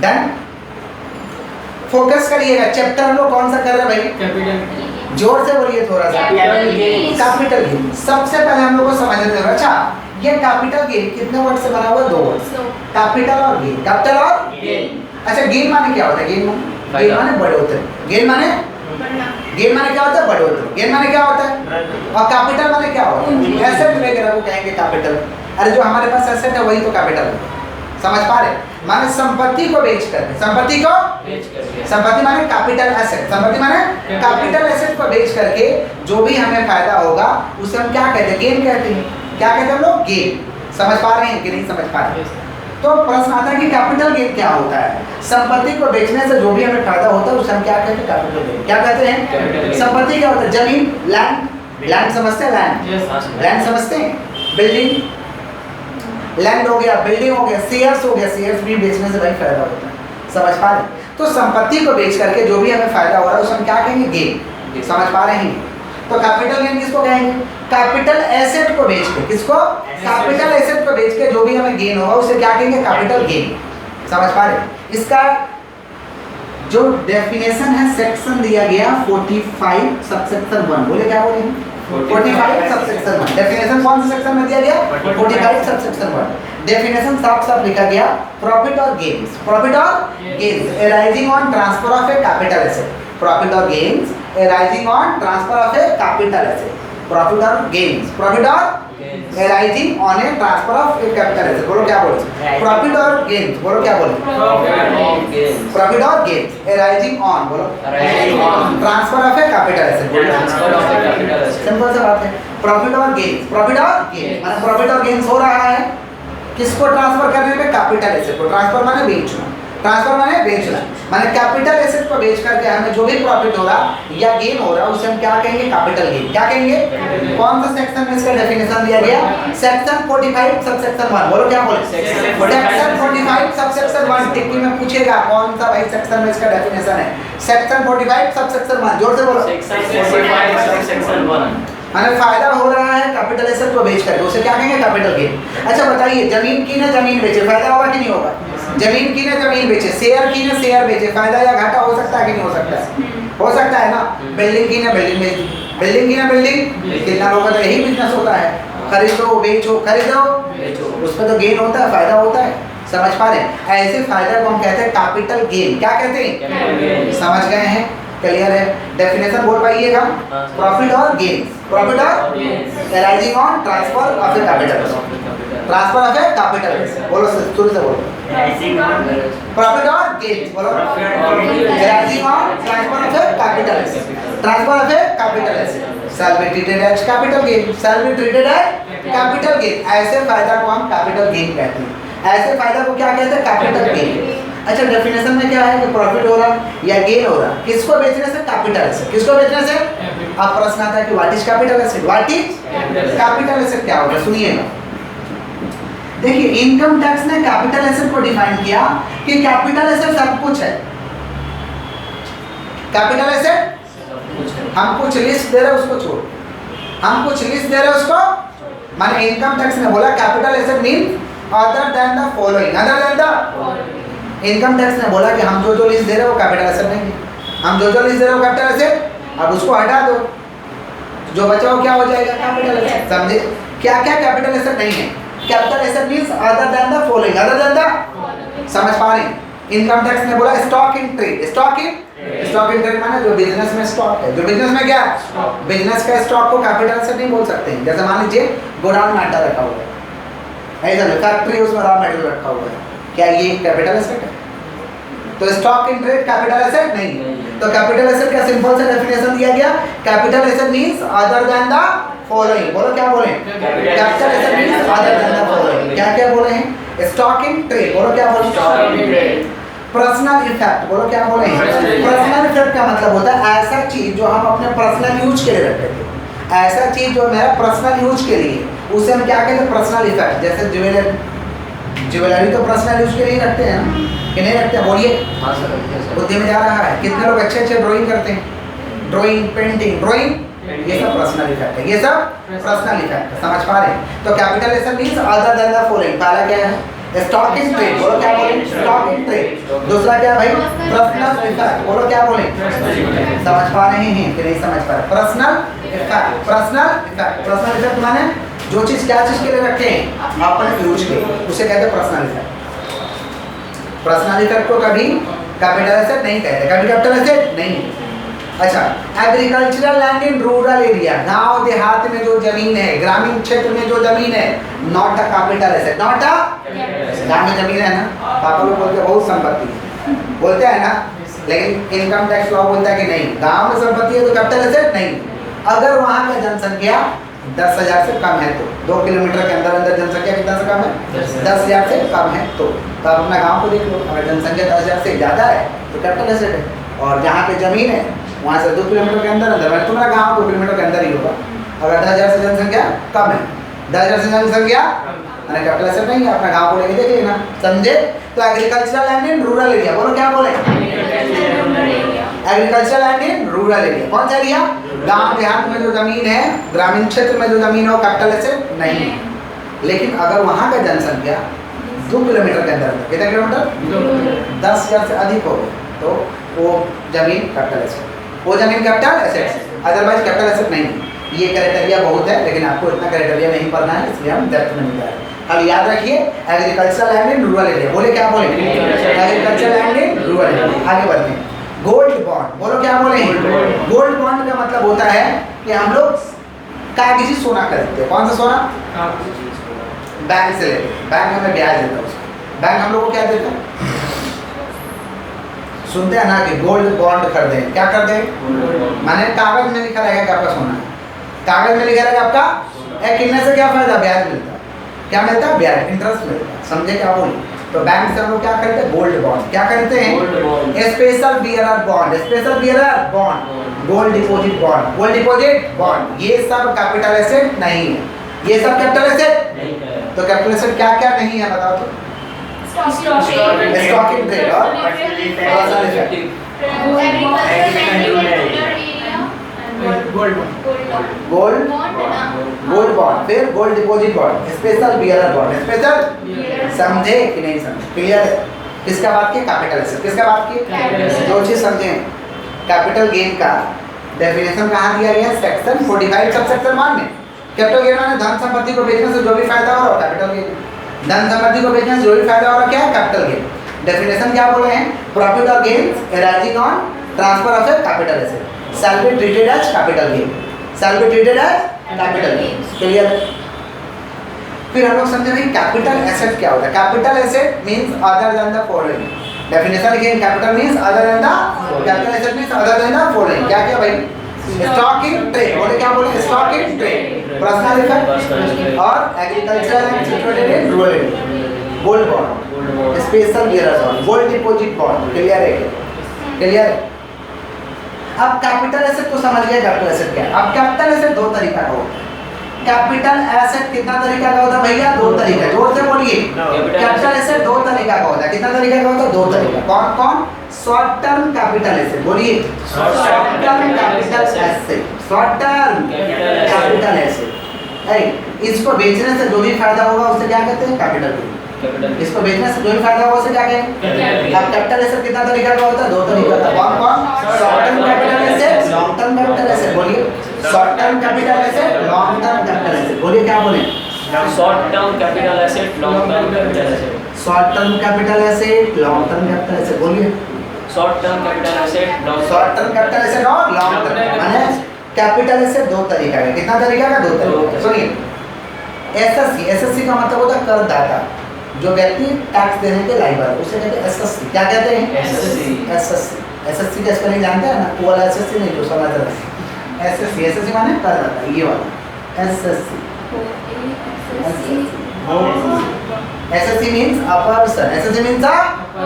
Done. Focus करिएगा, chapter हम लोग कौन सा कर रहे हैं भाई? कैपिटल। जोर से बोलिए थोड़ा सा। Capital gain. सबसे पहले हम लोग को समझने देगा, अच्छा ये कैपिटल गेन कितने वर्ड से बना हुआ है? 2 वर्ड, कैपिटल और गेन। कैपिटल और गेन। अच्छा गेन माने क्या होता है? गेन माने बड़े होते हैं। गेन माने क्या होता है? बड़े होते हैं। गेन माने क्या होता है? और कैपिटल माने क्या होता है? एसेट वगैरह को कहेंगे कैपिटल। अरे जो हमारे पास एसेट है वही तो कैपिटल है। समझ पा रहे? माने संपत्ति को बेच करके, संपत्ति को बेच करके, संपत्ति माने कैपिटल एसेट, संपत्ति माने कैपिटल एसेट को बेच करके जो भी हमें फायदा होगा उसे हम क्या कहते हैं? गेन कहते हैं। क्या कहते हैं हम लोग? गेन। समझ पा रहे हैं कि नहीं समझ पा रहे? तो प्रश्न आता है कि कैपिटल गेन क्या होता है? संपत्ति को बेचने से जो भी हमें फायदा होता है उसे हम क्या कहते हैं? Capital gain. क्या कहते हैं? संपत्ति क्या होता है? जमीन, लैंड। लैंड समझते हैं? लैंड, लैंड समझते हैं? बिल्डिंग, लैंड हो गया, बिल्डिंग हो गया, शेयर्स हो गया, शेयर्स भी बेचने से भाई फायदा होता है। समझ पा रहे? तो संपत्ति को बेच करके जो भी हमें फायदा हो रहा है उसे हम क्या कहेंगे? गेन। समझ पा रहे हैं? तो कैपिटल गेन किसको कहेंगे? कैपिटल एसेट को बेच के। किसको? कैपिटल एसेट को बेच के जो भी हमें गेन होगा उसे क्या कहेंगे? Capital gain. समझ पा रहे? इसका जो डेफिनेशन है सेक्शन दिया गया 45 सबसेक्शन 1। बोले क्या बोले? 45 सबसेक्शन 1। डेफिनेशन कौन से सेक्शन में दिया गया? 45 सबसेक्शन 1। डेफिनेशन साफ साफ लिखा गया, प्रॉफिट और गेन्स, प्रॉफिट और gains arising on transfer of a capital asset, profit और gains arising on transfer of a capital asset, profit और गेन्स, प्रॉफिट और arising on a transfer of a capital asset। बोलो क्या बोले? Profit और gains. बोलो क्या बोले? प्रॉफिट और गेन्स arising on, बोलो transfer of A capital asset. Simple सा बात है। प्रॉफिट और गेन्स, प्रॉफिट और गेन्स माने प्रॉफिट और गेन्स हो रहा है किसको ट्रांसफर करने पे? कैपिटल एसेट को। ट्रांसफर माने बेचना, ट्रांसफर माने बेचना, माने कैपिटल एसेट को बेच करके हमें जो भी प्रॉफिट हो रहा या गेन हो रहा उसे हम क्या कहेंगे? Capital gain. क्या कहेंगे? कौन सा सेक्शन में इसका डेफिनेशन दिया गया? Section 45 subsection 1। बोलो क्या बोले? Section 45 subsection 1। टिक्की में पूछेगा कौन सा भाई सेक्शन में इसका डेफिनेशन है? Section 45 subsection 1। जोर से बोलो। Section 45 subsection 1। माने फायदा हो रहा है कैपिटल एसेट को बेच करके उसे क्या कहेंगे? Capital gain. अच्छा बताइए, जमीन की ना जमीन बेचे फायदा होगा कि नहीं होगा? जमीन की ना जमीन बेचे, शेयर की ना शेयर बेचे, फायदा या घाटा हो सकता है कि नहीं हो सकता है? हो सकता है ना। बिल्डिंग की ना बिल्डिंग बेची, बिल्डिंग की ना बिल्डिंग, कितना लोगों का तो यही बिजनेस होता है, खरीदो बेचो, खरीदो बेचो, उसमें तो गेन होता है, फायदा होता है। समझ पा रहे हैं? ऐसे फायदा को हम कहते हैं कैपिटल गेन। क्या कहते हैं? समझ गए हैं? क्लियर है? डेफिनेशन बोल पाइएगा। प्रॉफिट और गेन्स, प्रॉफिट और arising on transfer of a capital, transfer of A capital. बोलो शुरू से बोलो। प्रॉफिट और गेन्स, बोलो arising on transfer of a capital, transfer of A capital shall be treated as capital gain, shall be treated as capital gain। ऐसे फायदा को हम कैपिटल गेन कहते हैं। ऐसे फायदा को क्या कहते हैं? Capital gain. अच्छा डेफिनेशन में क्या है कि प्रॉफिट हो रहा या गेन हो रहा किसको बेचने से? Capital asset. किसको बेचने से? अब प्रश्न आता है कि what is capital asset? What is capital asset क्या होगा? सुनिएगा, देखिए इनकम टैक्स ने कैपिटल एसेट को डिफाइन किया कि कैपिटल एसेट सब कुछ है। कैपिटल एसेट हम कुछ लिस्ट दे रहे उसको छोड़, हम कुछ लिस्ट दे रहे उसको, माने इनकम टैक्स ने बोला capital asset means other than the following, other than the. Income tax ने बोला कि हम जो लिस्ट दे रहे हो कैपिटल एसेट नहीं, हम जो लिस्ट दे रहे हो कैपिटल एसेट, अब उसको हटा दो, जो बचा हो क्या हो जाएगा? Capital asset. समझे? क्या क्या कैपिटल एसेट नहीं है? Capital asset means other than the following, other than the. समझ पा रहे? इनकम टैक्स ने बोला stock in trade, stock in trade माने जो बिजनेस में स्टॉक है, जो बिजनेस में क्या है? बिजनेस का स्टॉक को कैपिटल एसेट नहीं बोल सकते। जैसे मान लीजिए गोडाउन में आटा रखा हुआ है, ऐसा फैक्ट्री उसमें रॉ मटेरियल रखा हुआ है, क्या ये कैपिटल एसेट है? तो stock in trade capital asset नहीं। तो कैपिटल एसेट का सिंपल सा डेफिनेशन दिया गया, capital asset means other than the following. बोलो क्या बोले? Capital asset means other than the following. क्या क्या बोले हैं? स्टॉक इन ट्रेड, बोलो क्या बोले? Stock in trade. Personal effect, बोलो क्या बोले? पर्सनल इफेक्ट का मतलब होता है ऐसा चीज जो हम अपने पर्सनल यूज के लिए रखते थे, ऐसा चीज जो मेरा पर्सनल यूज के लिए, उसे हम क्या कहते हैं? Personal effect. जैसे ज्वेलरी तो पर्सनल यूज के लिए रखते हैं ना, कि नहीं रखते? बोलिए। बुद्धि में जा रहा है? कितने लोग अच्छे अच्छे ड्राइंग करते हैं, ड्राइंग, पेंटिंग, ड्राइंग, ये सब पर्सनल इफेक्ट है, ये सब पर्सनल इफेक्ट है। समझ पा रहे हैं? तो capital asset means other than the following. पहला क्या है? स्टॉक इन ट्रेड, बोलो क्या बोले? Stock in trade. दूसरा क्या भाई? पर्सनल इफेक्ट, बोलो क्या बोले? समझ पा रहे हैं कि नहीं समझ पा रहे? Personal effect, personal effect, personal effect माने जो चीज क्या चीज के लिए रखे हैं, अपने यूज के, उसे कहते हैं पर्सनल इफेक्ट। पर्सनल इफेक्ट को कभी कैपिटल एसेट नहीं कहते, कभी कैपिटल एसेट नहीं। अच्छा, agricultural land in rural area, गांव देहात में जो जमीन है, ग्रामीण क्षेत्र में जो जमीन है, not a capital asset, not a, गांव में जमीन है ना, पापा लोग बोलते हैं बहुत संपत्ति बोलते हैं ना, लेकिन इनकम टैक्स लॉ बोलता है कि नहीं, गांव में संपत्ति है तो कैपिटल एसेट नहीं। अगर वहां का जनसंख्या 10,000 से कम है तो, 2 किलोमीटर के अंदर अंदर जनसंख्या कितना से कम है? 10,000 से कम है तो आप अपना गांव को देख लो, अगर जनसंख्या 10,000 से ज़्यादा है तो कैपिटल एसेट है। और जहाँ पे जमीन है वहाँ से 2 किलोमीटर के अंदर अंदर, मतलब तुम्हारा गांव 2 किलोमीटर के अंदर ही होगा। अगर 10,000 से जनसंख्या कम है, 10,000 से जनसंख्या मैंने कैपिटल एसेट नहीं है, अपना गांव को लेके देख लेना, समझे? तो agricultural land in rural area, बोलो क्या बोले? Agricultural land in rural area, कौन सा एरिया? गांव देहात में जो जमीन है, ग्रामीण क्षेत्र में जो जमीन हो, कैपिटल एसेट नहीं है। लेकिन अगर वहाँ का जनसंख्या 2 किलोमीटर के अंदर, कितना किलोमीटर? 10,000 से अधिक हो तो वो जमीन कैपिटल एसेट, वो जमीन capital asset, otherwise capital asset नहीं। ये क्राइटेरिया बहुत है, लेकिन आपको इतना क्राइटेरिया नहीं पढ़ना है, इसलिए हम डेप्थ में नहीं जा रहे। खाली याद रखिए agricultural land in rural area, बोले क्या बोले? Agricultural land in rural area. आगे बढ़ते हैं, गोल्ड बॉन्ड, बोलो क्या बोले? गोल्ड बॉन्ड का मतलब होता है कि हम लोग कागजी सोना खरीदते हैं। कौन सा सोना? बैंक से लेते, बैंक हमें ब्याज देता है उसको। बैंक हम लोग को क्या देता है? सुनते हैं ना कि गोल्ड बॉन्ड खरीदें, क्या कर दें? माने कागज में लिखा रहेगा कि आपका सोना है, कागज में लिखा रहेगा आपका, कितने से क्या फायदा? ब्याज मिलता है। क्या मिलता है? ब्याज, इंटरेस्ट मिलता है। समझे क्या बोली? तो बैंक से हम लोग क्या करते हैं? Gold bond. क्या करते हैं? Special bearer bond, special bearer bond, gold deposit bond, gold deposit bond. ये सब कैपिटल एसेट नहीं है, ये सब कैपिटल एसेट नहीं है। तो कैपिटल एसेट क्या क्या नहीं है बताओ तो? स्टॉक इन ट्रेड और गोल्ड बॉन्ड, फिर gold deposit bond, special bearer bond, special, समझे कि नहीं समझे? क्लियर है? किसका बात की? Capital asset. किसका बात की? जो चीज समझे। कैपिटल गेन का डेफिनेशन कहाँ दिया गया? सेक्शन 45 सबसेक्शन 1 में। कैपिटल गेन माने धन संपत्ति को बेचने से जो भी फायदा हो रहा है, कैपिटल गेन। धन संपत्ति को बेचने से जो भी फायदा हो रहा है, क्या है? Capital gain. डेफिनेशन क्या बोले हैं? प्रॉफिट और gains arising on transfer of A capital asset shall be treated as capital gain, shall be treated as capital gain। Clear? फिर हम लोग समझे भाई कैपिटल एसेट क्या होता है? Capital asset means other than the following. Definition लिखिए, capital means other than the, capital asset means other than the following. क्या क्या भाई? स्टॉक इन ट्रेड, बोले क्या बोले? Stock in trade, personal effect और agricultural and situated in rural area, gold bond, special bearer bond, gold deposit bond. Clear है? Clear है? अब कैपिटल एसेट तो समझ गए कैपिटल एसेट क्या है। अब कैपिटल एसेट 2 तरीका का होता है। कैपिटल एसेट कितना तरीका का होता है भैया? 2 तरीका। जोर से बोलिए। कैपिटल एसेट 2 तरीका का होता है। कितना तरीका का होता है? 2 तरीका। कौन कौन? शॉर्ट टर्म कैपिटल एसेट, बोलिए। Short term capital asset, short term capital asset. इसको बेचने से जो भी फायदा होगा उसे क्या कहते हैं? Capital gain. इसको बेचने से जो भी फायदा होगा उसे क्या कहेंगे? अब कैपिटल एसेट कितना तरीका का होता है? 2 तरीका का। कौन कौन? Short term capital asset, long term capital asset. बोलिए। Short term capital asset, long term capital asset. बोलिए क्या बोले? Short term capital asset, long term capital asset. Short term capital asset, long term capital asset. बोलिए। Short term capital asset, short term capital asset और long term. माने capital asset 2 तरीका का। कितना तरीका का? 2 तरीका। सुनिए, एसएससी, एसएससी का मतलब होता है करदाता, जो व्यक्ति टैक्स देने के लायक है उसे कहते हैं एसएससी। क्या कहते हैं? एसएससी। एसएससी। एसएससी का स्पेलिंग जानते हैं ना? वो वाला एसएससी नहीं जो समझ रहे हैं। एसएससी, एसएससी माने करदाता, ये वाला SSC. SSC means a person, SSC means a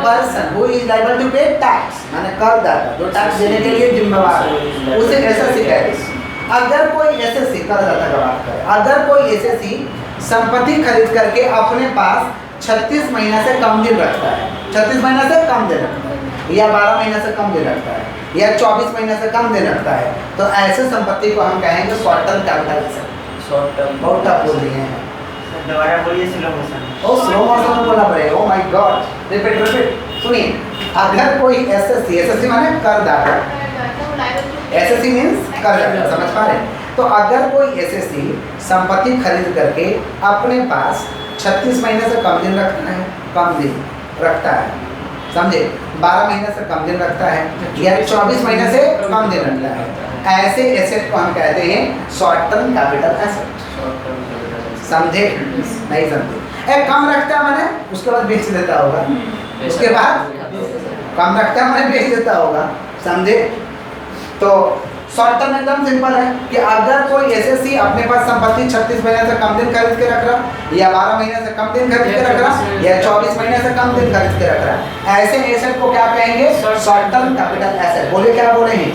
person who is liable to pay tax, माने करदाता जो टैक्स देने के लिए जिम्मेदार है, उसे एसएससी कहते हैं। अगर कोई एसएससी, करदाता का बात करें, अगर कोई एसएससी संपत्ति खरीद करके अपने पास 36 महीना से कम दिन रखता है, 36 महीना से कम दिन रखता है, या 12 महीना से कम दिन रखता है, या 24 महीना से कम दिन रखता है, तो ऐसे संपत्ति को हम कहेंगे short term capital asset. Short term. बहुत टफ बोल दिए हैं। दोबारा बोलिए स्लो मोशन। ओ स्लो मोशन में बोलना पड़ेगा। Oh my God, repeat. सुनिए, अगर कोई एसएससी माने करदाता, एसएससी मीन्स करदाता, समझ पा रहे हैं? तो अगर कोई एसएससी संपत्ति खरीद करके अपने पास 36 महीने से कम दिन रखता है, समझे? 12 महीने से कम दिन रखता है या 24 महीने से कम दिन रखता है, ऐसे एसेट को हम कहते हैं शॉर्ट टर्म कैपिटल एसेट। समझे? नहीं समझे? कम रखता माने उसके बाद बेच देता होगा, उसके बाद कम रखता माने बेच देता होगा, समझे? तो शॉर्ट टर्म एकदम सिंपल है कि अगर कोई एसएससी अपने पास संपत्ति 36 महीने से कम दिन खरीद के रख रहा, या 12 महीने से कम दिन खरीद के रख रहा, या 24 महीने से कम दिन खरीद के रख रहा, ऐसे एसेट को क्या कहेंगे? Short term capital asset. बोलिए क्या बोलेंगे?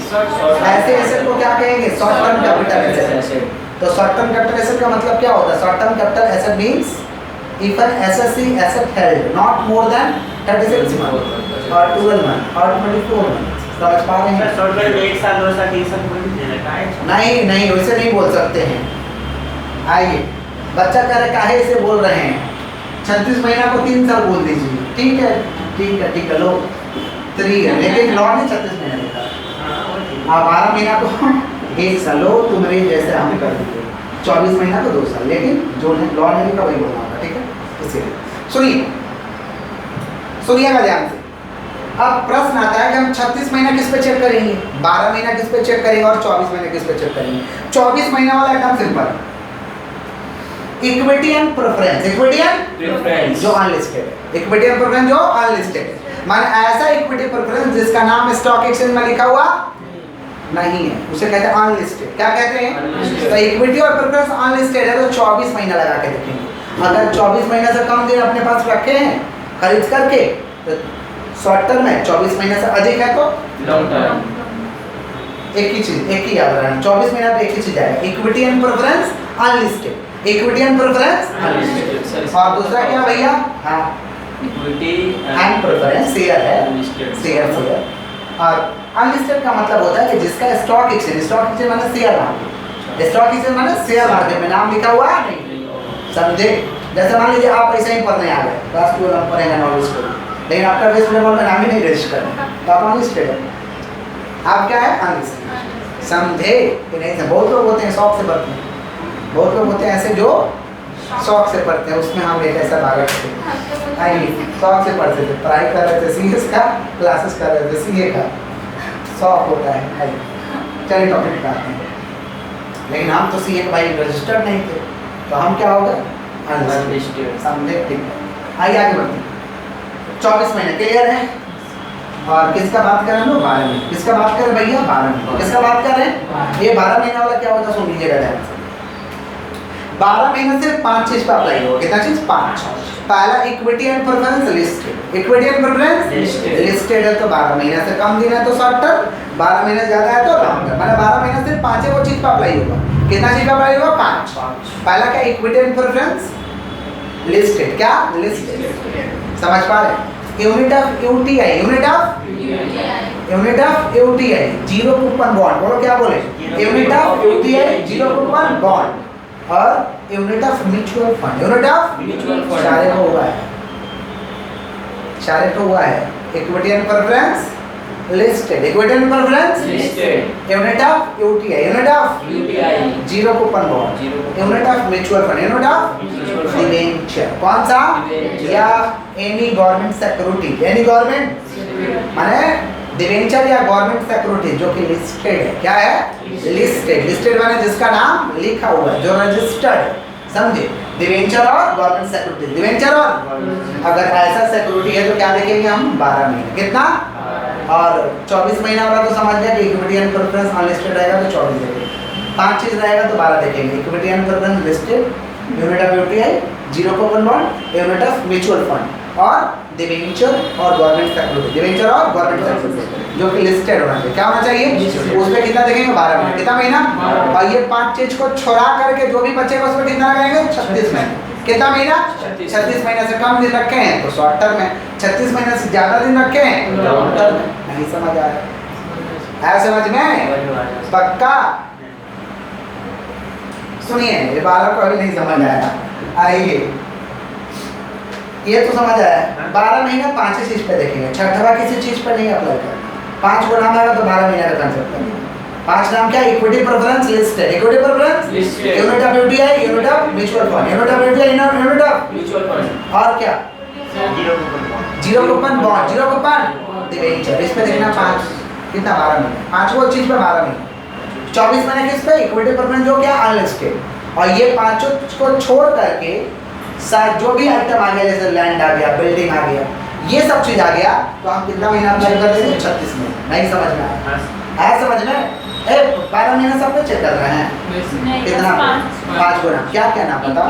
ऐसे एसेट को क्या कहेंगे? Short term capital asset. तो शॉर्ट टर्म कैपिटल एसेट का मतलब क्या होता है? Short term capital asset means if an SSC asset held not more than 36 months or 12 months or 24 months। समझ पा रहे हैं? शॉर्ट में 1 साल 2 साल 3 साल बोल दीजिए ना। नहीं वैसे नहीं बोल सकते हैं। आइए, बच्चा कह रहे काहे से बोल रहे हैं? 36 महीना को 3 साल बोल दीजिए। ठीक है लो 3 है, लेकिन लॉ ने 36 महीना लिखा। आप 12 महीना को 1 साल लो, तुम्हारे जैसे हम कर दीजिए, 24 महीना को 2 साल, लेकिन जो लॉ ने लिखा वही बोलना होगा। ठीक है, इसलिए सुनिएगा ध्यान से। अब प्रश्न आता है कि हम 36 महीना किस पे चेक करेंगे, 12 महीना किस पे चेक करेंगे और 24 महीना किस पे चेक करेंगे? 24 महीना वाला एकदम simple, equity and preference. Equity and जो अनलिस्टेड है, इक्विटी एंड प्रेफरेंस जो अनलिस्टेड है, माने ऐसा इक्विटी प्रेफरेंस जिसका नाम स्टॉक एक्सचेंज में लिखा हुआ नहीं है, उसे कहते हैं अनलिस्टेड। क्या कहते हैं? तो इक्विटी और प्रेफरेंस अनलिस्टेड है तो 24 महीना लगा के देखेंगे। अगर 24 महीने से कम दिन अपने पास रखे हैं खरीद करके तो शॉर्ट टर्म है, 24 महीने से अधिक है तो लॉन्ग टर्म। एक ही याद रखना, 24 महीना पे एक ही चीज आएगा, equity and preference unlisted. Equity and preference unlisted. और दूसरा क्या भैया? हाँ, इक्विटी एंड प्रेफरेंस शेयर है, शेयर। और अनलिस्टेड का मतलब होता है कि जिसका स्टॉक एक्सचेंज माने शेयर मार्केट, स्टॉक एक्सचेंज माने शेयर मार्केट में नाम लिखा हुआ नहीं, समझे? जैसे मान लीजिए आप ऐसे ही पढ़ने आ गए, क्लास 12 में पढ़ेंगे नॉलेज को, लेकिन आपका वेस्ट बंगाल में नाम ही नहीं रजिस्टर है तो आप अनलिस्टेड है। आप क्या है? अनलिस्टेड। समझे कि नहीं? बहुत लोग होते हैं शौक से पढ़ते हैं, बहुत लोग होते हैं ऐसे जो शौक से पढ़ते हैं, उसमें हम एक ऐसा भाग थे, आइए शौक से पढ़ते थे, पढ़ाई कर रहे थे सीएस का, क्लासेस कर रहे थे सीए का, शौक होता है। आइए चलिए टॉपिक पे आते हैं। लेकिन हम तो सीए के भाई रजिस्टर्ड नहीं थे, तो हम क्या होगा? अनलिस्टेड। समझे? ठीक है, आइए आगे बढ़ते हैं। 24 महीने क्लियर है। और किसका बात कर रहे हैं हम लोग? 12 महीने। किसका बात कर रहे हैं भैया? 12 महीने। किसका बात कर रहे हैं? ये 12 महीने वाला क्या होता है सुन लीजिएगा ध्यान से। 12 महीने से 5 चीज पर अप्लाई होगा। कितना चीज? 5। पहला equity and preference listed. Equity and preference listed है तो 12 महीने से कम दिन है तो शॉर्ट टर्म, 12 महीने से ज्यादा है तो लॉन्ग टर्म। मतलब 12 महीने से 5 वो चीज पर अप्लाई होगा। कितना चीज पर अप्लाई होगा? 5। पहला क्या? Equity and preference listed. क्या? लिस्टेड। समझ पा रहे हैं? Unit of UTI, unit of UTI, zero coupon bond. बोलो क्या बोले? Unit of UTI zero coupon bond. और unit of mutual fund, unit of mutual fund सारे को हुआ है, सारे को हुआ है। Equity and preference listed, equity and preference listed, unit of UTI, unit of UTI zero coupon bond, unit of mutual fund, unit of debenture. कौन सा? या any government security, any government माने डिवेंचर या गवर्नमेंट सिक्योरिटी जो कि listed है। क्या है? लिस्टेड। लिस्टेड माने जिसका नाम लिखा हुआ है, जो रजिस्टर्ड, समझे? डिवेंचर और गवर्नमेंट सिक्योरिटी, डिवेंचर और अगर ऐसा सिक्योरिटी है तो क्या देखेंगे हम? 12 महीने। कितना? और 24 महीना वाला तो समझ गया कि इक्विटी एंड प्रेफरेंस अनलिस्टेड रहेगा तो 24 देखेंगे, 5 चीज रहेगा तो 12 देखेंगे। Equity and preference listed, unit of UTI, zero coupon bond, unit of mutual fund और डिवेंचर और गवर्नमेंट सिक्योरिटी, डिवेंचर और गवर्नमेंट सिक्योरिटी जो कि लिस्टेड होना चाहिए। क्या होना चाहिए? उसमें कितना देखेंगे? 12 महीने। कितना महीना? और ये 5 चीज को छोड़ा करके जो भी बचेगा उसमें कितना लगाएंगे? 36 महीने। कितना महीना? 36 महीने से कम दिन रखे हैं तो शॉर्ट टर्म है, 36 महीने से ज्यादा दिन रखे हैं लॉन्ग टर्म है। नहीं समझ आ रहा है? समझ में? पक्का? सुनिए, ये 12 को अभी नहीं समझ आया, आइए, ये तो समझ आया। 12 महीना 5 चीज पे देखेंगे, छठवा किसी चीज पर नहीं अप्लाई करना। 5 को नाम आएगा तो 12 महीने का कंसेप्ट करेंगे। 5 नाम क्या? Equity preference listed, equity preference Listed. Unit of UTI, unit of mutual fund, unit of UTI, unit of mutual fund, और क्या? Zero coupon bond, zero coupon debenture. इस पे देखना 5 कितना 12 महीने, 5 वो चीज पे 12 महीने। 24 महीने किस पे? इक्विटी प्रेफरेंस जो क्या अनलिस्टेड। और ये पांचों को छोड़ करके जो भी आइटम आ गया, जैसे लैंड आ गया, बिल्डिंग आ गया, ये सब चीज आ गया, तो हम कितना महीना अप्लाई कर देंगे? 36 महीने। नहीं समझ में आया समझ में? 12 महीने सब पे चेक कर रहे हैं कितना? 5 गुना। क्या क्या नाम बताओ?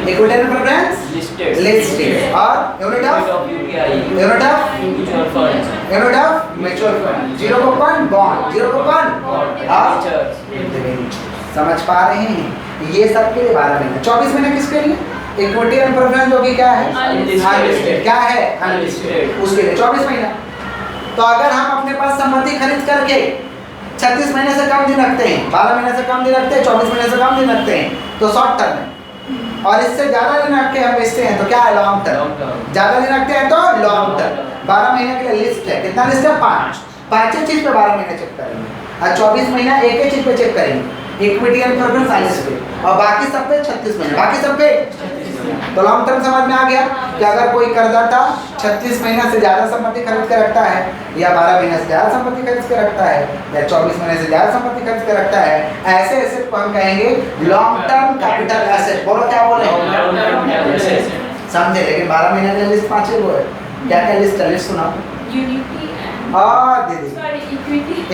इक्विटी प्रेफरेंस लिस्टेड, लिस्टेड और unit of UTI, unit of mutual fund, unit of mutual fund, zero coupon bond, zero coupon और डिबेंचर्स। समझ पा रहे हैं? ये सब के लिए 12 महीने। 24 महीने किसके लिए? इक्विटी एंड प्रेफरेंस जो कि क्या है? अनलिस्टेड। क्या है? अनलिस्टेड। उसके लिए 24 महीना। तो अगर हम अपने पास संपत्ति खरीद करके 36 महीने से कम दिन रखते हैं, 12 महीने से कम दिन रखते हैं, 24 महीने से कम दिन रखते हैं, तो शॉर्ट टर्म है। और इससे ज्यादा दिन रख के हम बेचते हैं तो क्या है? Long term. ज्यादा दिन रखते हैं तो लॉन्ग टर्म। 12 महीने के लिए लिस्ट है, कितना लिस्ट है? 5। 5 चीज पे 12 महीने चेक करेंगे और 24 महीना एक ही चीज पे चेक करेंगे, इक्विटी एंड प्रेफरेंस अनलिस्टेड। और बाकी सब पे 36 महीने, बाकी सब पे। तो लॉन्ग टर्म समझ में आ गया कि अगर कोई करदाता 36 महीना से ज्यादा संपत्ति खरीद कर रखता है, या 12 महीने से ज्यादा संपत्ति खरीद कर रखता है, या 24 महीने से ज्यादा संपत्ति खरीद कर रखता है, ऐसे एसेट को हम कहेंगे लॉन्ग टर्म कैपिटल एसेट। बोलो क्या बोले? समझे? लेकिन 12 महीने के लिस्ट 5 वो है। क्या क्या लिस्ट है? लिस्ट सुनाओ। और दीदी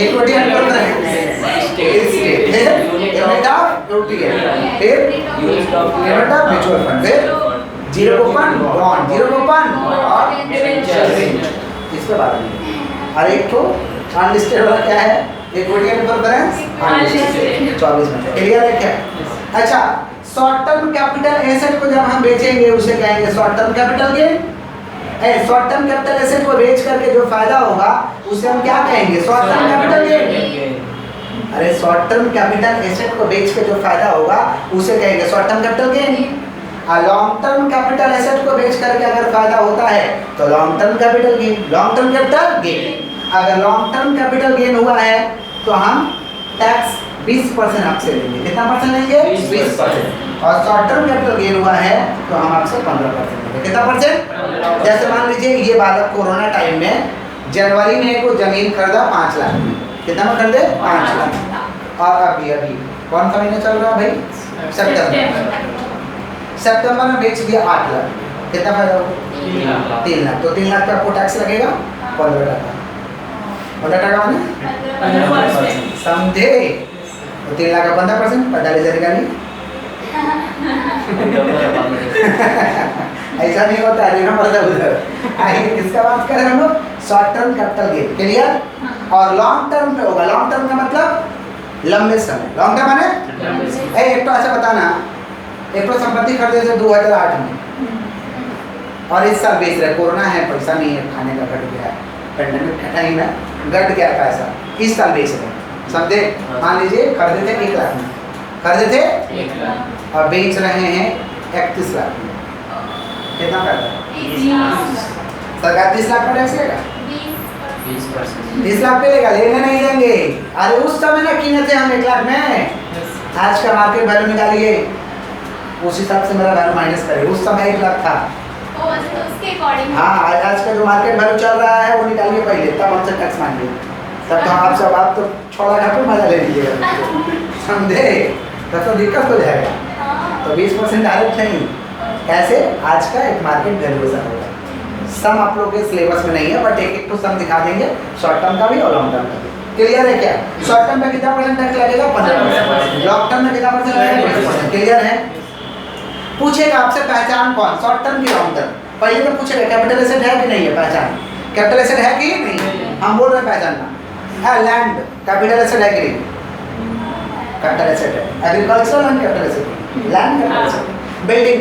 equity and preference, unit of UTI, फिर यूनिट ऑफ म्यूचुअल फंड, फिर zero coupon bond, zero coupon और डिबेंचर। इस पे बात नहीं। और एक तो अनलिस्टेड वाला क्या है? Equity and preference unlisted. 24 महीने क्लियर है क्या? अच्छा, शॉर्ट टर्म कैपिटल एसेट को जब हम बेचेंगे उसे कहेंगे short term capital gain. Short term capital asset को बेच करके जो फायदा होगा उसे हम क्या कहेंगे? Short term capital gain. अरे शॉर्ट टर्म कैपिटल एसेट को बेच के जो फायदा होगा उसे कहेंगे शॉर्ट टर्म कैपिटल गेन। और लॉन्ग टर्म कैपिटल एसेट को बेच करके अगर फायदा होता है तो long term capital gain, long term capital gain. अगर लॉन्ग टर्म कैपिटल गेन हुआ है तो हम टैक्स 20% आपसे लेंगे। कितना परसेंट लेंगे? 20%। और शॉर्ट टर्म कैपिटल गेन हुआ है तो हम आपसे 15% लेंगे। कितना परसेंट? जैसे मान लीजिए ये बालक कोरोना टाइम में जनवरी में को जमीन खरीदा 5 लाख में। कितना में खरीदे? 5 लाख। और अभी कौन सा महीना चल रहा है भाई? सितंबर। सितंबर में बेच दिया 8 लाख। कितना फायदा होगा? 3 लाख। तो 3 लाख पे आपको टैक्स लगेगा 15 टका। 15 टका माने समझे? तो 3 लाख का 15%, 45,000 निकालिए। ऐसा नहीं होता है, लेना पड़ता है उधर। आइए किसका बात कर रहे हैं हम लोग? Short term capital gain. Clear? और लॉन्ग टर्म पे होगा। लॉन्ग टर्म का मतलब लंबे समय। लॉन्ग टर्म माने एक तो ऐसा बताना, एक तो संपत्ति खरीदे थे 2008 में और इस साल बेच रहे, कोरोना है, पैसा नहीं है, खाने का घट गया, पेंडेमिक का टाइम है, घट गया पैसा, इस साल बेच रहे। समझे? मान लीजिए खरीदे थे 1 लाख में, खरीदे थे 1 लाख और बेच रहे हैं 31 लाख में। कितना फायदा? सरकार 30 लाख का टैक्स लेगा, 20%। 30 लाख पे लेगा, लेने नहीं देंगे। अरे उस समय ना किने थे हम 1 लाख में, आज का मार्केट वैल्यू निकालिए, उस हिसाब से मेरा वैल्यू माइनस करिए। उस समय 1 लाख था। हाँ, आज का जो मार्केट वैल्यू चल रहा है वो निकालिए पहले, तब हमसे टैक्स मांगिए। तब तो आप सब आप तो 6 लाख पे मजा ले लीजिएगा। समझे? तब तो दिक्कत हो जाएगा। तो 20% डायरेक्ट नहीं, कैसे? आज का एक मार्केट वैल्यूएशन होगा। सम आप लोग के सिलेबस में नहीं है, बट एक तो सम दिखा देंगे, शॉर्ट टर्म का भी और लॉन्ग टर्म का भी। क्लियर है क्या? शॉर्ट टर्म में कितना परसेंट टैक्स लगेगा? 15%। लॉन्ग टर्म में कितना परसेंट लगेगा? 20%। क्लियर है? पूछेगा आपसे पहचान कौन, शॉर्ट टर्म की लॉन्ग टर्म। पहले तो पूछेगा कैपिटल एसेट है कि नहीं है, पहचान। कैपिटल एसेट है कि नहीं? हम बोल रहे हैं पहचानना है। लैंड कैपिटल एसेट है कि नहीं? कैपिटल एसेट है। Agricultural land capital asset, land capital asset. Building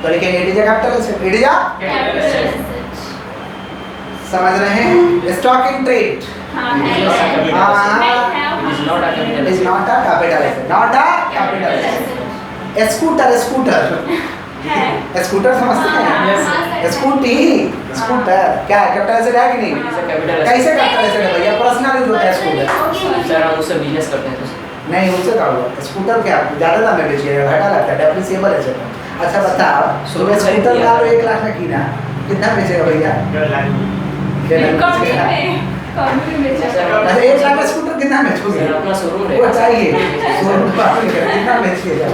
तो लिखेंगे it is a capital asset, it is a. समझ रहे हैं? Stock in trade It is not a capital is not a capital asset, not a capital asset. Scooter scooter scooter समझते हैं? Scooty scooter क्या है? Capital asset है कि नहीं? कैसे कैपिटल एसेट है भैया? पर्सनल यूज होता है स्कूटर। सर हम उससे बिजनेस करते हैं तो नहीं उससे क्या हुआ? स्कूटर क्या ज़्यादा दाम में बेचिएगा, घाटा लगता है, डेप्रिसिएबल एसेट। अच्छा बताओ, सुबह स्कूटर ला लो 1 लाख में कीना, कितना बेचेगा भैया? 1 लाख बेचेगा। अच्छा 1 लाख का स्कूटर कितना बेचोगे? सर अपना शोरूम है। वो चाहिए शोरूम कितना बेचिएगा?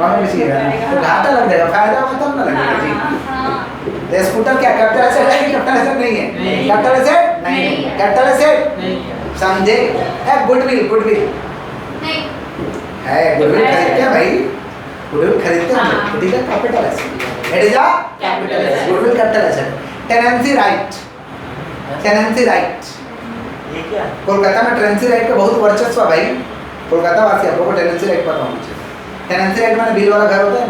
कम बेचिएगा तो घाटा लग जाएगा, फायदा होगा तब ना लगेगा जी। तो स्कूटर क्या कैपिटल एसेट है कि कैपिटल एसेट नहीं है? कैपिटल एसेट नहीं है। कैपिटल एसेट समझे? है गुडविल, गुडविल है, गुडविल खरीदते हैं भाई, गुडविल खरीदते हैं, ठीक है? Capital asset, it is a capital asset, goodwill capital asset. Tenancy right, tenancy right, ये क्या? कोलकाता में टेनेंसी राइट का बहुत वर्चस्व है भाई। कोलकाता वासी आप लोगों को टेनेंसी राइट पता होना चाहिए। टेनेंसी राइट माने बिल वाला घर होता है।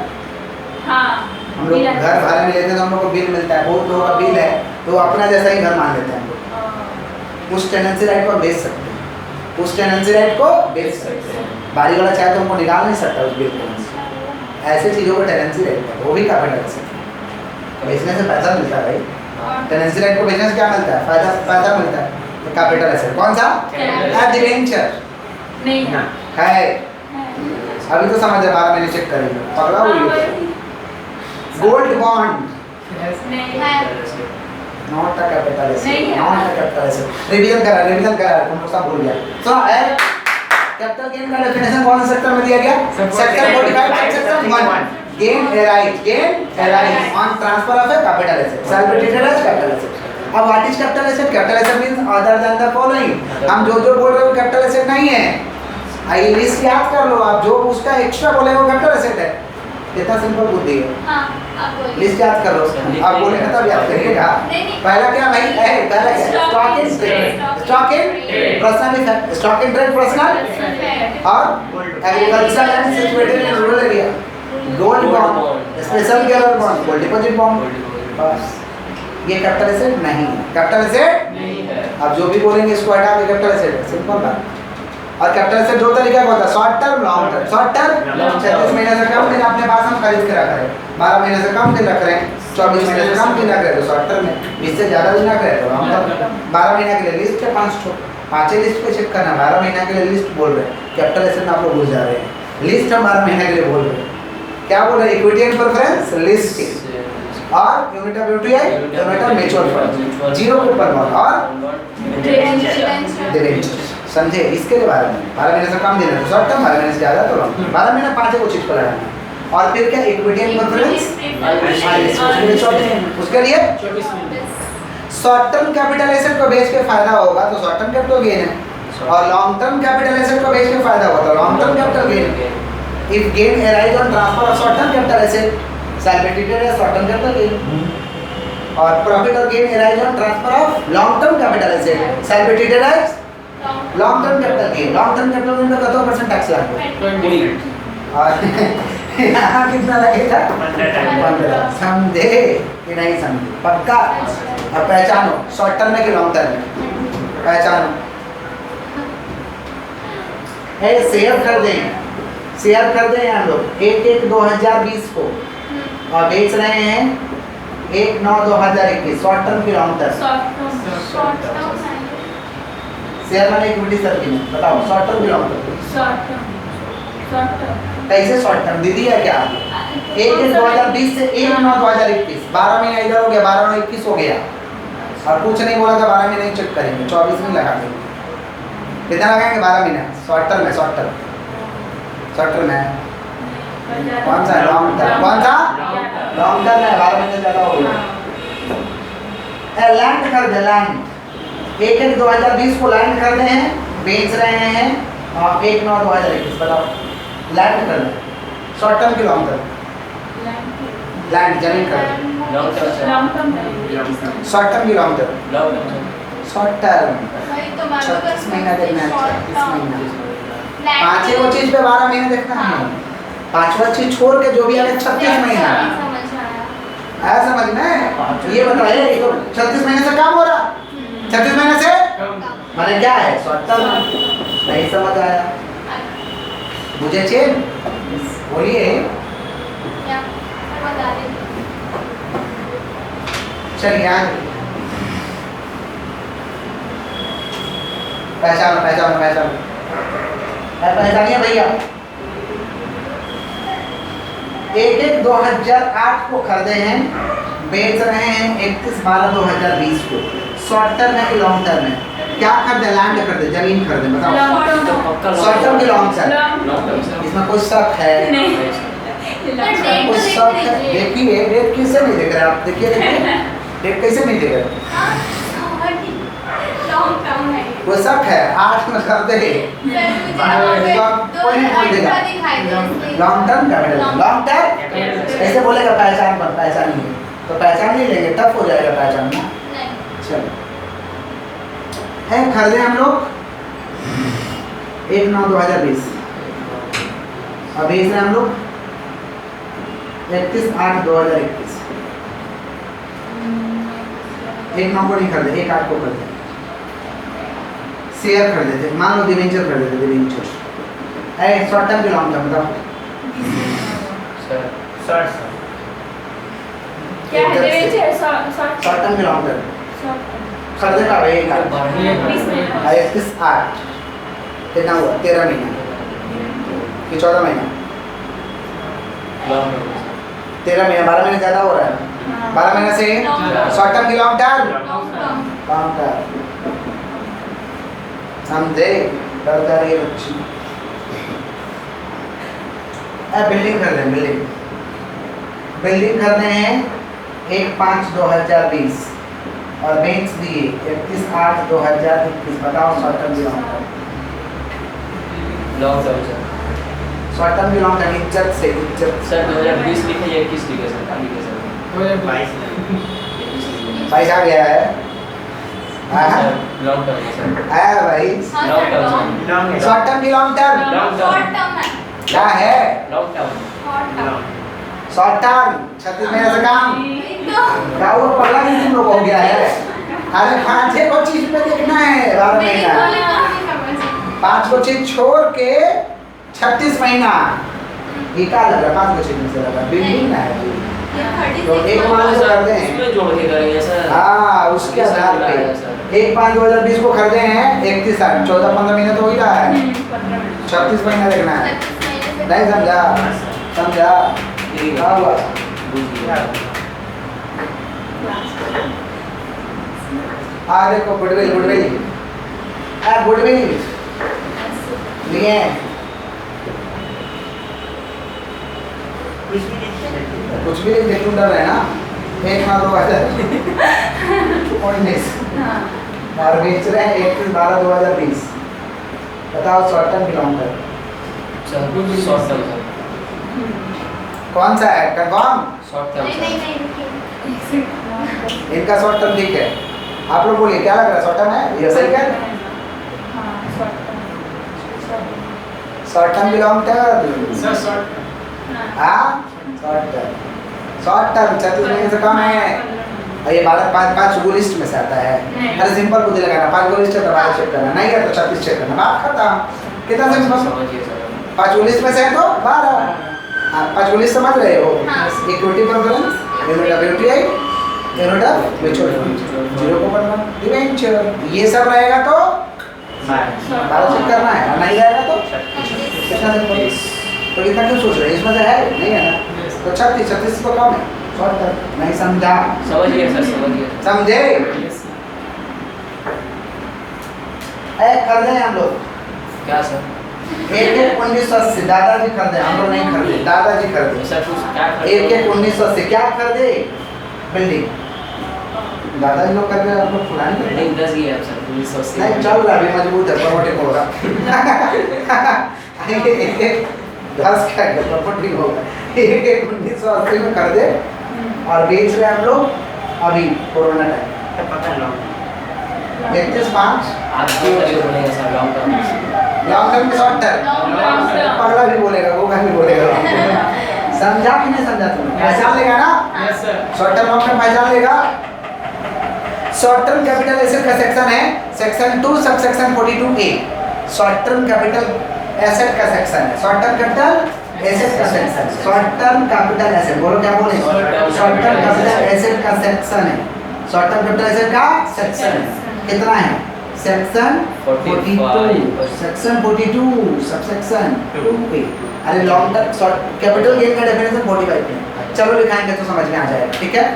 हम लोग घर भाड़े में लेते हैं तो हम लोग को बिल मिलता है, बहुत लोगों का बिल है तो वो अपना जैसा ही घर मान लेते हैं हम लोग। उस टेनेंसी राइट को बेच सकते हैं, उस टेनेंसी राइट को बेच सकते हैं। बारी वाला चाहे तो उनको निकाल नहीं सकता उस बिल को। ऐसे चीज़ों को टेनेंसी राइट है, वो भी कैपिटल एसेट है। बेचने से पैसा मिलता है भाई। टेनेंसी राइट को बेचने से क्या मिलता है? पैसा मिलता है। तो कैपिटल एसेट कौन सा? डिबेंचर नहीं है। अभी तो समझ 12 महीने चेक करेंगे, पगला हुई। Gold bond not a capital asset, not a capital asset. Revision करा तुम लोग सब भूल गया। सुनो कैपिटल गेन का डेफिनेशन कौन सा सेक्टर में दिया गया? Sector 45 section 1 gain arise on transfer of a capital asset shall be treated as capital asset। अब what is capital asset? Capital asset means other than the following. हम जो बोल रहे हो कैपिटल एसेट नहीं है। आई लिस्ट याद कर लो आप, जो उसका एक्स्ट्रा बोलेगा वो कैपिटल एसेट है। कितना सिंपल बुद्धि है। लिस्ट याद कर लो, आप बोलेंगे तब याद करिएगा। पहला क्या भाई है? पहला क्या? Stock in trade, stock in personal, stock in trade personal और agriculture and situated in rural area. Gold bond, special government bond, gold deposit bond, बस ये कैपिटल एसेट नहीं है। कैपिटल एसेट नहीं है। अब जो भी बोलेंगे इसको हटा के कैपिटल एसेट है, सिंपल बात। और कैपिटल एसेट दो तरीके का होता है, short term, long term. Short term 36 महीने से कम दिन अपने पास हम खरीद के रख रहे हैं, 12 महीने से कम दिन रख रहे हैं, 24 महीने से कम दिन रख रहे हैं तो शॉर्ट टर्म है। इससे ज़्यादा दिन रख रहे हैं तो लॉन्ग टर्म। 12 महीने के लिए लिस्ट है 5 ठो, 5 लिस्ट पे चेक करना। 12 महीने के लिए लिस्ट बोल रहे हैं, कैपिटल एसेट में आप लोग भूल जा रहे हैं। लिस्ट हम 12 महीने के लिए बोल रहे हैं। क्या बोल रहे हैं? इक्विटी एंड प्रेफरेंस लिस्ट और unit of UTI, unit of mutual fund, zero coupon bond और डिबेंचर। समझे? इसके बारे में 12 महीने से कम दिन है तो शॉर्ट टर्म, 12 महीने से ज़्यादा तो लॉन्ग। 12 महीने 5 को चीज़ पर लगाना। और फिर क्या? इक्विटी एंड प्रेफरेंस, उसके लिए शॉर्ट टर्म कैपिटल एसेट को बेच के फायदा होगा तो शॉर्ट टर्म कैपिटल गेन है, और लॉन्ग टर्म कैपिटल एसेट को बेच के फायदा होगा तो long term capital gain. If gain arise on transfer of short-term capital asset, shall be treated as short-term capital gain. और profit or gain arise on transfer of long-term capital asset, shall be treated as long-term capital gain. Long-term capital gain में कितना % tax लगेगा? और यहाँ कितना लगेगा? 15। समझे कि नहीं समझे? पक्का? अब पहचानो शॉर्ट टर्म में कि लॉन्ग टर्म में, पहचानो। शेयर खरीदें, शेयर कर दें हम लोग 1/1/2020 को और बेच रहे हैं 1/9/2021, शॉर्ट टर्म की लॉन्ग टर्म। शेयर माने इक्विटी सर की बताओ, शॉर्ट टर्म की लॉन्ग टर्म। कैसे शॉर्ट टर्म? दीदी है क्या? 1/1/2020 से 1/9/2021, 12 महीने इधर हो गया, 12/9/21 हो गया और कुछ नहीं बोला था। 12 महीने चेक करेंगे, 24 में लगा देंगे। कितना लगाएंगे? 12 महीने शॉर्ट टर्म है। शॉर्ट टर्म में कौन सा? Long term. कौन सा? लॉन्ग टर्म है, 12 महीने ज़्यादा हो गया। लैंड खरीदे, लैंड 1/1/2020 को लैंड खरीदे हैं, बेच रहे हैं 1/9/2021, बताओ लैंड खरीदे। शॉर्ट टर्म की लॉन्ग टर्म? लैंड जमीन खरीदे, शॉर्ट टर्म की लॉन्ग टर्म। शॉर्ट टर्म 36 महीना देखना है, 36 महीना। 5 चीज पे 12 महीने देखना है, 5वां चीज छोड़ के जो भी आए 36 महीना। आया समझ में? ये बताइए, ये तो 36 महीने से कम हो रहा, 36 महीने से माने क्या है? Short term. नहीं समझ आया? मुझे चेन बोलिए। चलिए आगे पहचानो पहचानो पहचानो पहचानिए भैया। 1/1/2008 को खरीदे हैं, बेच रहे हैं 31/12/2020 को। शॉर्ट टर्म है कि लॉन्ग टर्म है? क्या खरीदे? लैंड खरीदे, जमीन खरीदे, बताओ। शॉर्ट टर्म की लॉन्ग टर्म? इसमें कुछ शक है? कुछ शक है? देखिए डेट किससे नहीं देख रहे आप? देखिए देखिए डेट कैसे नहीं देख रहे? कोई शक है? 8 में खरीदे, कोई नहीं बोल देगा। Long term capital, long term ऐसे बोलेगा पहचान पर, पहचान नहीं तो पहचान नहीं लेंगे, टफ हो जाएगा पहचानना। चलो है खरीदे हम लोग 1/9/2020 और बेच रहे हम लोग 31/8/2021। 1/9 को नहीं खरीदे, 1/8 को खरीदे। शेयर खरीदे थे, मान लो डिवेंचर खरीदे थे, डिवेंचर है। शॉर्ट टर्म की लॉन्ग टर्म बताओ। शॉर्ट क्या है डिवेंचर? शॉर्ट टर्म की लॉन्ग टर्म खरीदे का भाई 31/8 कितना हुआ? 13 महीना कि 14 महीना? 13 महीना, 12 महीने ज्यादा हो रहा है। 12 महीने से शॉर्ट टर्म की लॉन्ग टर्म, लॉन्ग टर्म समझे? डरता रही बच्ची। बिल्डिंग कर दें, बिल्डिंग करने हैं 1/5/2020 और बेच दिए 31/8/2021। बताओ शॉर्ट टर्म की long term? Long term sir. Short term की लॉन्ग टर्म इज्जत से, इज्जत सर 2020 लिखे या 21 लिखे सर? क्या लिखे सर? 22 आ गया है। सर लॉन्ग टर्म है सर। आया भाई long term sir. Short term की लॉन्ग टर्म क्या है? Long term. शॉर्ट टर्म 36 महीने से कम। क्या वो पगला नहीं तुम लोग हो गया है? अरे 5 को चीज पे देखना है 12 महीना, 5 को चीज छोड़ के 36 महीना। ये क्या लग रहा है? 5 को चीज में से लग रहा है बिल्डिंग ना है तो एक मान से करते हैं इसमें जोड़ के करेंगे सर। हाँ उसके आधार पे 1/5/2020 को खरीदे हैं 31/8, 14-15 महीने तो हो ही रहा है। 36 महीना देखना है। नहीं समझा? समझा? क्या हुआ? देखो गुडविल, गुडविल गुडविल लिए कुछ भी देखूं डर है ना। 1/9/2019 और बेच रहे हैं 31/12/2020। बताओ शॉर्ट टर्म की long term? Sir short term sir. कौन सा है? कंफर्म? Short term sir. इनका शॉर्ट टर्म ठीक है। आप लोग बोलिए क्या लग रहा है? शॉर्ट टर्म है? ये सही है? शॉर्ट टर्म की लॉन्ग टर्म? सर शॉर्ट हाँ शॉर्ट टर्म, शॉर्ट टर्म 36 महीने से कम है। और ये 5 गो लिस्ट में से आता है। अरे सिंपल बुद्धि लगाना, 5 गो लिस्ट है तो 12 चेक करना, नहीं है तो 36 चेक करना, बात खत्म। कितना सिंपल? समझिए सर। 5 गो लिस्ट में से है तो 12। 5 गो लिस्ट समझ रहे हो? Equity preference, unit of UTI, unit of mutual fund, 0 को पढ़ना, डिवेंचर, ये सब रहेगा तो 12 चेक करना है, और नहीं रहेगा तो कितना सिंपल। तो इतना क्यों सोच रहे हैं? इसमें से है नहीं है ना? तो 36 तो कम है। शॉर्ट टर्म नहीं समझा? समझिए सर, समझिए। समझे? खरीदे हम लोग क्या सर? 1/1/1980 दादाजी खरीदे, हम लोग नहीं खरीदे, दादाजी खरीदे। सर कुछ क्या 1/1/1980 क्या खरीदे? बिल्डिंग। दादाजी लोग कर रहे हैं, आप लोग फुलाने कर रहे हैं। 10 ही है सर। 1980 नहीं चल रहा, अभी मजबूत है, प्रमोटिंग हो रहा। 10 क्या प्रमोटिंग होगा। 1/1/1980 में कर दे और बेच रहे हम लोग अभी कोरोना टाइम। पकड़ लो। 31/5 आप जो तरीके बोलेंगे sir long term. Long term की शॉर्ट टर्म पगला भी बोलेगा, वो भी बोलेगा। समझा कि नहीं समझा? तुम पहचान लेगा ना? Yes sir. Short term long term पहचान लेगा। शॉर्ट टर्म कैपिटल एसेट का सेक्शन है section 2 subsection 42A। Short term capital asset का सेक्शन है। शॉर्ट टर्म कैपिटल एसेट का section, short term capital asset, बोलो क्या बोले, शॉर्ट टर्म कैपिटल एसेट का सेक्शन है, शॉर्ट टर्म कैपिटल एसेट का सेक्शन है, कितना है, सेक्शन 42, सेक्शन 42 सबसेक्शन 2 अरे long term short capital gain का डेफिनेशन 45 है, चलो लिखाएंगे तो समझ में आ जाएगा, ठीक है।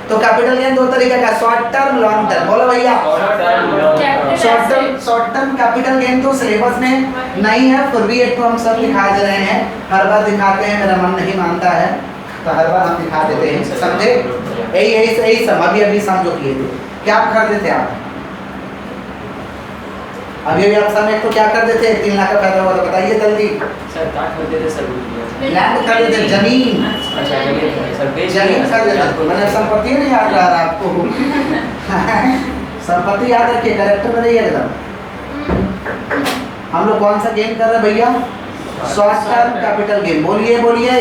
तो कैपिटल गेन दो तरीके का, शॉर्ट टर्म लॉन्ग टर्म, बोलो भैया शॉर्ट टर्म कैपिटल गेन तो सिलेबस में नहीं है, फिर भी एक तो हम सब दिखा दे रहे हैं, हर बार दिखाते हैं, मेरा मन नहीं मानता है तो हर बार हम दिखा देते हैं, समझे, यही सब अभी समझो किए थे, क्या कर देते आप अभी आप सामने तो क्या कर देते, 3 लाख का फायदा हुआ तो बताइए जल्दी, सर क्या खरीदे थे सर, लैंड खरीदे थे, जमीन अच्छा सर बेच जमीन खरीदे थे, मैंने संपत्ति नहीं याद रहा आपको संपत्ति याद रखिए, करेक्टर में रहिए एकदम। हम लोग कौन सा गेन कर रहे हैं भैया, शॉर्ट टर्म कैपिटल गेन, बोलिए बोलिए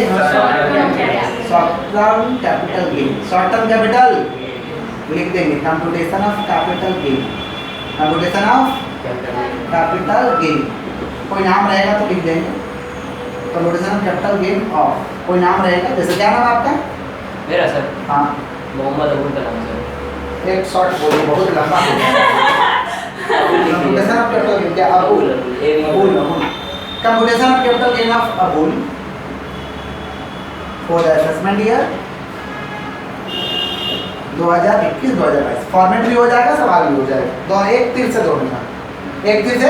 short term capital gain, short term capital लिख देंगे, computation of capital gain, computation of capital gain, कोई नाम रहेगा तो लिख देंगे, computation of capital gain of, कोई नाम रहेगा, जैसे क्या नाम आपका, मेरा सर हाँ मोहम्मद अबुल कलाम सर, एक शॉर्ट बोलिए, बहुत लंबा हो गया कंप्यूटेशन ऑफ कैपिटल गेन, क्या Abul, computation of capital gain of Abul for the assessment year 2021-2022, format भी हो जाएगा, सवाल भी हो जाएगा, दोनों एक तीर से दोनों का, एक तीर से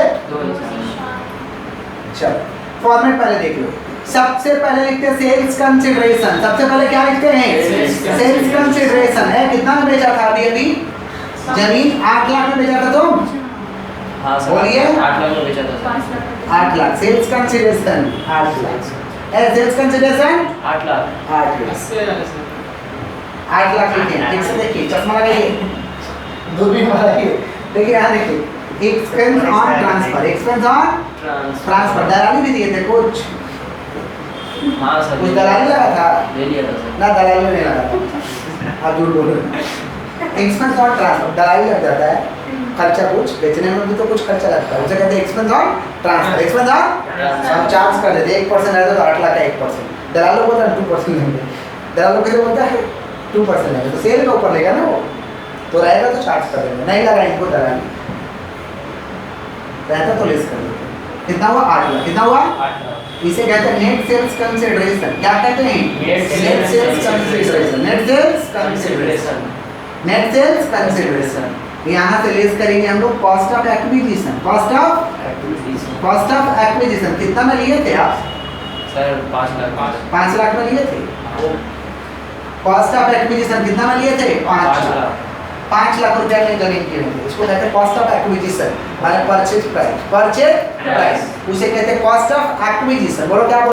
चलो फॉर्मेट पहले देख लो, सबसे पहले लिखते हैं सेल्स कंसीडरेशन, सबसे पहले क्या लिखते हैं, सेल्स कंसीडरेशन है, कितना में बेचा था अभी जमीन, 8 लाख में बेचा था तुम, हाँ सर बोलिए 8 लाख में बेचा था sir, 8 lakh sales consideration 8 lakh, sales consideration 8 lakh 8 lakh, 8 lakh लिखे, ठीक से देखिए, चश्मा लगाइए, दूरबीन लगाइए, देखिए यहाँ देखिए, expense on transfer, expense on transfer, दलाली भी दिए थे कुछ, हाँ सर कुछ दलाली लगा था, ले लिया था सर, ना दलाली नहीं लगा था, आप झूठ बोल रहे हैं, एक्सपेंस ऑन ट्रांसफर दलाली लग जाता है, खर्चा कुछ बेचने में भी तो कुछ खर्चा लगता है, उसे कहते हैं expense on transfer, expense on हम चार्ज कर देते हैं, 1% रहता तो 8 लाख का 1%, दलालों को 2% लेंगे, दलालों कैसे बोलता है 2% लेंगे, तो सेल के ऊपर लेगा ना वो, तो रहेगा तो चार्ज कर देंगे, नहीं लगा इनको दलाली रहता तो लेस कर देते, कितना हुआ 8 लाख, कितना हुआ, 8 लाख इसे कहते हैं नेट सेल्स कंसीडरेशन, क्या कहते हैं net sales consideration, net sales consideration, net sales consideration, यहाँ से लेस करेंगे हम लोग cost of acquisition, cost of acquisition कितना में लिए थे आप सर 5 लाख 5 लाख में लिए थे, कॉस्ट ऑफ एक्विजिशन कितना में लिए थे 5 लाख, 5 लाख रुपया में जमीन की होती है, इसको कहते हैं कॉस्ट ऑफ एक्विजिशन, माने परचेज प्राइस, परचेज प्राइस उसे कहते हैं कॉस्ट ऑफ एक्विजिशन, बोलो क्या